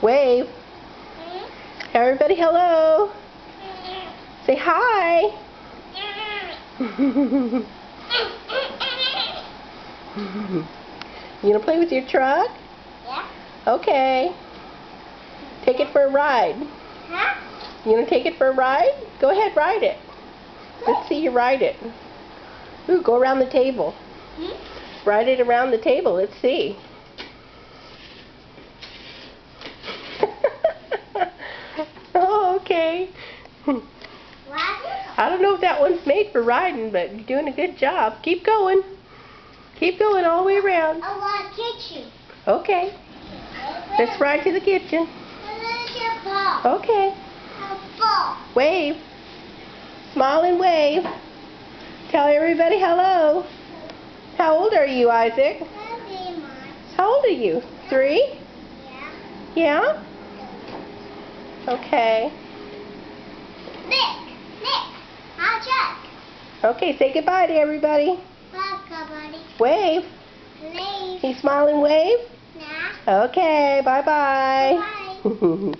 Wave. Everybody, hello. Say hi. You gonna play with your truck? Yeah. Okay. Take it for a ride. Huh? You gonna take it for a ride? Go ahead, ride it. Let's see you ride it. Ooh, go around the table. Ride it around the table. Let's see. Oh, okay. I don't know if that one's made for riding, but you're doing a good job. Keep going. Keep going all the way around. I want to kitchen. Okay. Let's ride to the kitchen. Okay. Wave. Smile and wave. Tell everybody hello. How old are you, Isaac? How old are you? 3? Yeah. Yeah? Okay. Nick, I'll check. Okay, say goodbye to everybody. Bye, buddy. Wave. Leave. Can you smile and wave? Nah. Okay, bye-bye. Bye.